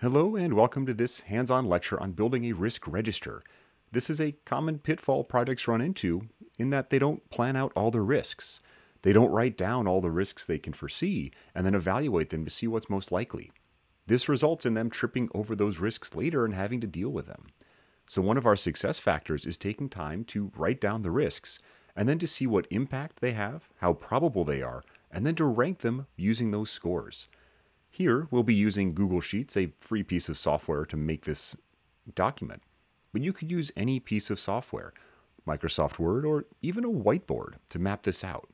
Hello and welcome to this hands-on lecture on building a risk register. This is a common pitfall projects run into in that they don't plan out all the risks. They don't write down all the risks they can foresee and then evaluate them to see what's most likely. This results in them tripping over those risks later and having to deal with them. So one of our success factors is taking time to write down the risks and then to see what impact they have, how probable they are, and then to rank them using those scores. Here, we'll be using Google Sheets, a free piece of software to make this document. But you could use any piece of software, Microsoft Word, or even a whiteboard to map this out.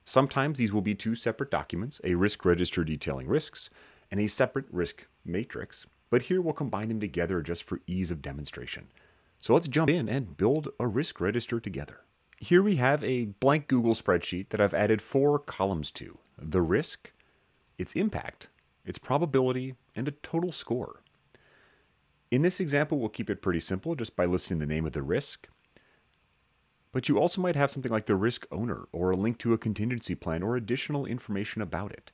Sometimes these will be two separate documents, a risk register detailing risks, and a separate risk matrix, but here we'll combine them together just for ease of demonstration. So let's jump in and build a risk register together. Here we have a blank Google spreadsheet that I've added 4 columns to: the risk, its impact, its probability, and a total score. In this example, we'll keep it pretty simple just by listing the name of the risk. But you also might have something like the risk owner, or a link to a contingency plan, or additional information about it.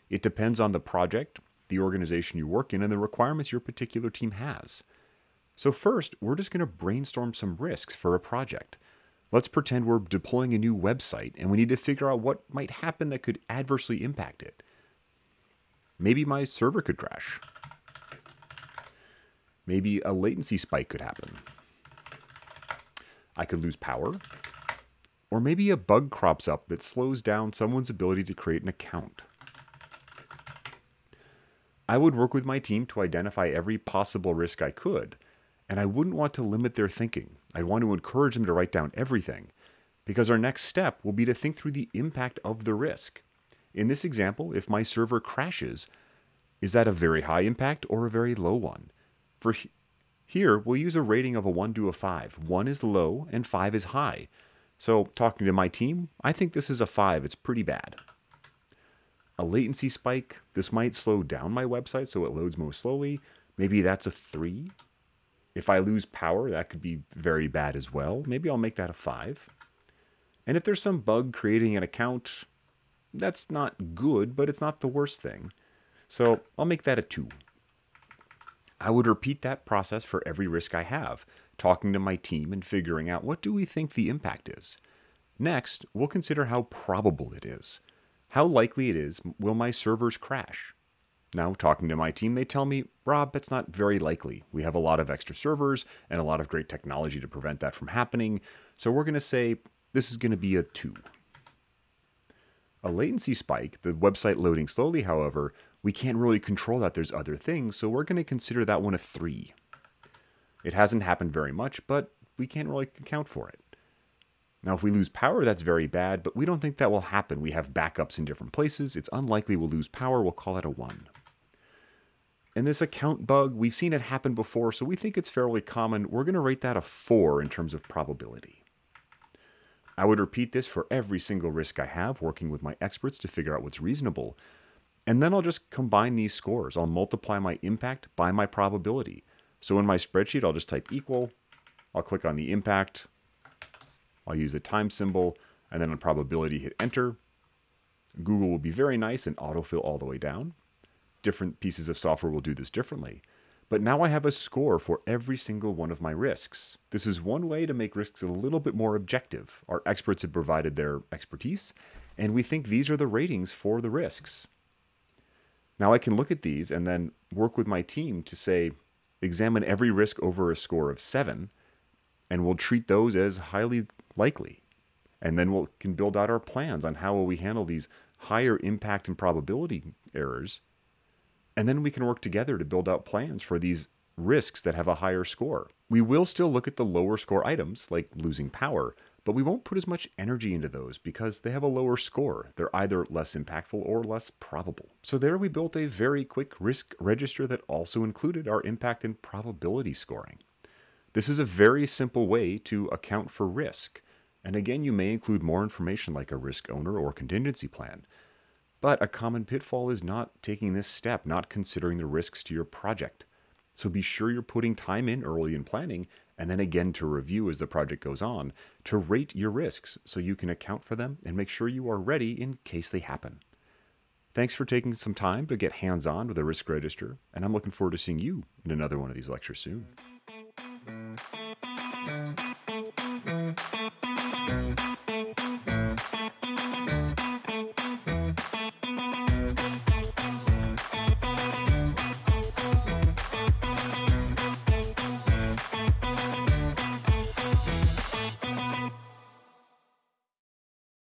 It depends on the project, the organization you work in, and the requirements your particular team has. So first, we're just going to brainstorm some risks for a project. Let's pretend we're deploying a new website, and we need to figure out what might happen that could adversely impact it. Maybe my server could crash. Maybe a latency spike could happen. I could lose power. Or maybe a bug crops up that slows down someone's ability to create an account. I would work with my team to identify every possible risk I could, and I wouldn't want to limit their thinking. I'd want to encourage them to write down everything, because our next step will be to think through the impact of the risk. In this example, if my server crashes, is that a very high impact or a very low one? For here, we'll use a rating of a 1 to a 5. 1 is low and 5 is high. So talking to my team, I think this is a 5. It's pretty bad. A latency spike, this might slow down my website so it loads most slowly. Maybe that's a 3. If I lose power, that could be very bad as well. Maybe I'll make that a 5. And if there's some bug creating an account, that's not good, but it's not the worst thing. So I'll make that a 2. I would repeat that process for every risk I have, talking to my team and figuring out what do we think the impact is. Next, we'll consider how probable it is. How likely it is will my servers crash? Now, talking to my team, they tell me, Rob, that's not very likely. We have a lot of extra servers and a lot of great technology to prevent that from happening. So we're going to say this is going to be a 2. A latency spike, the website loading slowly, however, we can't really control that. There's other things, so we're going to consider that one a 3. It hasn't happened very much, but we can't really account for it. Now, if we lose power, that's very bad, but we don't think that will happen. We have backups in different places. It's unlikely we'll lose power. We'll call it a 1. And this account bug, we've seen it happen before, so we think it's fairly common. We're going to rate that a 4 in terms of probability. I would repeat this for every single risk I have, working with my experts to figure out what's reasonable. And then I'll just combine these scores. I'll multiply my impact by my probability. So in my spreadsheet, I'll just type equal. I'll click on the impact. I'll use the time symbol, and then on probability, hit enter. Google will be very nice and autofill all the way down. Different pieces of software will do this differently. But now I have a score for every single one of my risks. This is one way to make risks a little bit more objective. Our experts have provided their expertise, and we think these are the ratings for the risks. Now I can look at these and then work with my team to say, examine every risk over a score of 7, and we'll treat those as highly likely. And then we can build out our plans on how will we handle these higher impact and probability errors. And then we can work together to build out plans for these risks that have a higher score. We will still look at the lower score items, like losing power, but we won't put as much energy into those because they have a lower score. They're either less impactful or less probable. So there we built a very quick risk register that also included our impact and probability scoring. This is a very simple way to account for risk. And again, you may include more information like a risk owner or contingency plan. But a common pitfall is not taking this step, not considering the risks to your project. So be sure you're putting time in early in planning, and then again to review as the project goes on, to rate your risks so you can account for them and make sure you are ready in case they happen. Thanks for taking some time to get hands-on with a risk register, and I'm looking forward to seeing you in another one of these lectures soon.